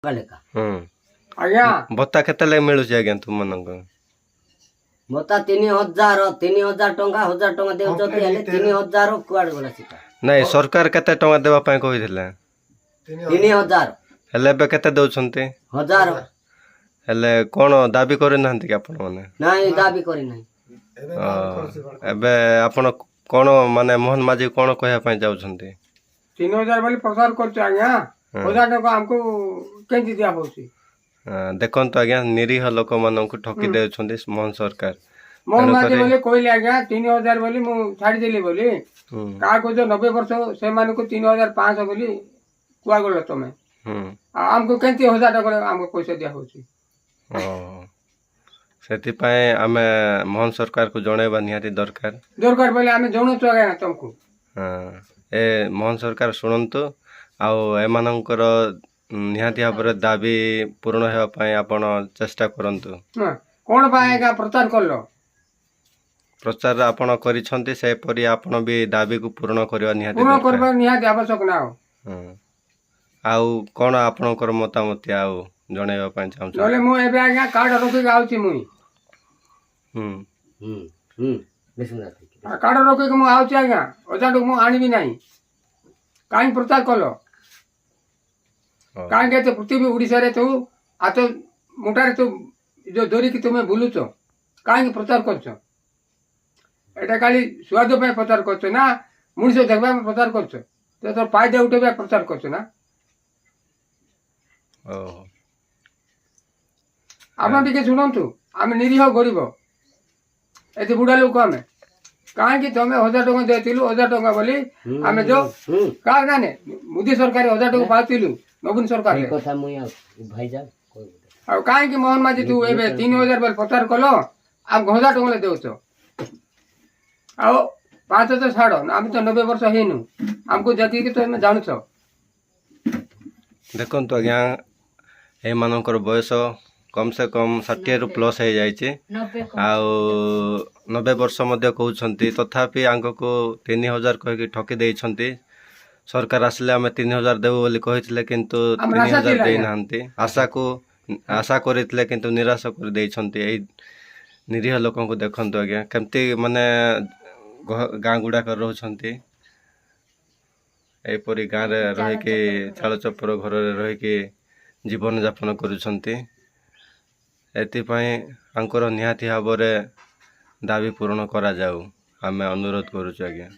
ଆଜ୍ଞା ଭତ୍ତା କେତେ ଲାଗି ମିଳୁଛି ଆଜ୍ଞା ତୁମମାନଙ୍କୁ? ମତା 3000 ଟଙ୍କା 1000 ଟଙ୍କା ଦେଉଛନ୍ତି ହେଲେ 3000 କୁଆଡେ ଗଲା ସେଟା? ନାଇଁ ସରକାର କେତେ ଟଙ୍କା ଦେବା ପାଇଁ କହିଥିଲେ? 3000 ହେଲେ ଏବେ କେତେ ଦଉଛନ୍ତି? 1000 ହେଲେ କଣ ଦାବି କରିନାହାନ୍ତି କି ଆପଣ ମାନେ? ନାଇଁ ଦାବି କରି ନାହିଁ। ଏବେ ଆପଣ କଣ ମାନେ ମୋହନ ମାଝୀ କଣ କହିବା ପାଇଁ ଯାଉଛନ୍ତି? 3000 ବୋଲି ପ୍ରଚାର କରୁଛୁ ଆଜ୍ଞା। 1000 ଟଙ୍କା ଆମକୁ କେମିତି ଦିଆ ହଉଛି? ଦେଖନ୍ତୁ ଆଜ୍ଞା, ନିରୀହ ଲୋକମାନଙ୍କୁ ଠକି ଦେଉଛନ୍ତି ମୋହନ ସରକାର। ମୋହନ ମାଝୀ ବୋଲି କହିଲେ ଆଜ୍ଞା 3000 ବୋଲି ମୁଁ ଛାଡ଼ିଦେଲି ବୋଲି। କାହା କହୁଛ 90 ବର୍ଷ ସେମାନଙ୍କୁ 3500 ବୋଲି କୁହାଗଲ ତମେ। ଆମକୁ କେମିତି 1000 ଟଙ୍କା ଆମକୁ ପଇସା ଦିଆ ହଉଛି? ସେଥିପାଇଁ ଆମେ ମୋହନ ସରକାରକୁ ଜଣେଇବା ନିହାତି ଦରକାର ବୋଲି ଆମେ ଜଣାଉଛୁ ଆଜ୍ଞା ତମକୁ। ଏ ମୋହନ ସରକାର ଶୁଣନ୍ତୁ, ଆଉ ଏମାନଙ୍କର ନିହାତି ଭାବରେ ଦାବି ପୂରଣ ହେବା ପାଇଁ ଆପଣ ଚେଷ୍ଟା କରନ୍ତୁ। କଣ ପାଇଁ ଆଜ୍ଞା ପ୍ରଚାର କଲ? ପ୍ରଚାର ଆପଣ କରିଛନ୍ତି, ସେପରି ଆପଣ ବି ଦାବିକୁ ପୂରଣ କରିବା ନିହାତି ଆବଶ୍ୟକ ନା। ଆଉ କଣ ଆପଣଙ୍କର ମତାମତ ଆଉ ଜଣେଇବା ପାଇଁ ଚାହୁଁଛନ୍ତି? ନହେଲେ ମୁଁ ଏବେ ଆଜ୍ଞା କାର୍ଡ ରଖିକି ଆଉଛି। ମୁଇଁ କାର୍ଡ ରଖିକି ମୁଁ ଆଉଛି ଆଜ୍ଞା। 1000 ଟଙ୍କା ମୁଁ ଆଣିବି ନାହିଁ। କାହିଁକି ପ୍ରଚାର କଲ? କାହିଁକି ଏତେ ପୃଥିବୀ ଓଡ଼ିଶାରେ ତୁ ହାତ ମୁଠାରେ ତୁ ଯୋଉ ଧରିକି ତୁମେ ବୁଲୁଛ, କାହିଁକି ପ୍ରଚାର କରୁଛ? ଏଇଟା ଖାଲି ସୁଆଦ ପାଇଁ ପ୍ରଚାର କରୁଛ ନା ମଣିଷ ଦେଖିବା ପାଇଁ ପ୍ରଚାର କରୁଛ? ତୋର ଫାଇଦା ଉଠେଇବା ପ୍ରଚାର କରୁଛ ନା? ଆପଣ ଟିକେ ଶୁଣନ୍ତୁ, ଆମେ ନିରୀହ ଗରିବ, ଏତେ ବୁଢ଼ା ଲୋକ ଆମେ। କାହିଁକି ତମେ 1000 ଟଙ୍କା ଦେଇଥିଲୁ 1000 ଟଙ୍କା ବୋଲି ଆମେ ଯୋଉ କାହିଁକି ମୋଦି ସରକାର 1000 ଟଙ୍କା ପାଉଥିଲୁ ନବୀନ ସରକାର। ଆଉ କାହିଁକି ମୋହନ ମାଝୀ ତୁ ଏବେ 3000 ବୋଲି ପ୍ରଚାର କଲ, ଆଉ 1000 ଟଙ୍କା ଦେଉଛ? ଆଉ 500 ତ ଛାଡ଼, ଆମେ ତ 90 ବର୍ଷ ହେଇନୁ, ଆମକୁ ଯେତିକି ତମେ ଜାଣୁଛ। ଦେଖନ୍ତୁ ଆଜ୍ଞା, ଏମାନଙ୍କର ବୟସ କମ୍ ସେ କମ୍ 60ରୁ ପ୍ଲସ୍ ହେଇଯାଇଛି, ଆଉ 90 ବର୍ଷ ମଧ୍ୟ କହୁଛନ୍ତି। ତଥାପି ଆଗକୁ 3000 କହିକି ଠକି ଦେଇଛନ୍ତି। ସରକାର ଆସିଲେ ଆମେ 3000 ଦେବୁ ବୋଲି କହିଥିଲେ, କିନ୍ତୁ 3000 ଦେଇନାହାନ୍ତି। ଆଶା କରିଥିଲେ କିନ୍ତୁ ନିରାଶ କରିଦେଇଛନ୍ତି। ଏଇ ନିରୀହ ଲୋକଙ୍କୁ ଦେଖନ୍ତୁ ଆଜ୍ଞା, କେମିତି ମାନେ ଗାଁ ଗୁଡ଼ାକରେ ରହୁଛନ୍ତି। ଏହିପରି ଗାଁରେ ରହିକି ଚାଳ ଚପର ଘରରେ ରହିକି ଜୀବନଯାପନ କରୁଛନ୍ତି। ଏଥିପାଇଁ ତାଙ୍କର ନିହାତି ଭାବରେ ଦାବି ପୂରଣ କରାଯାଉ ଆମେ ଅନୁରୋଧ କରୁଛୁ ଆଜ୍ଞା।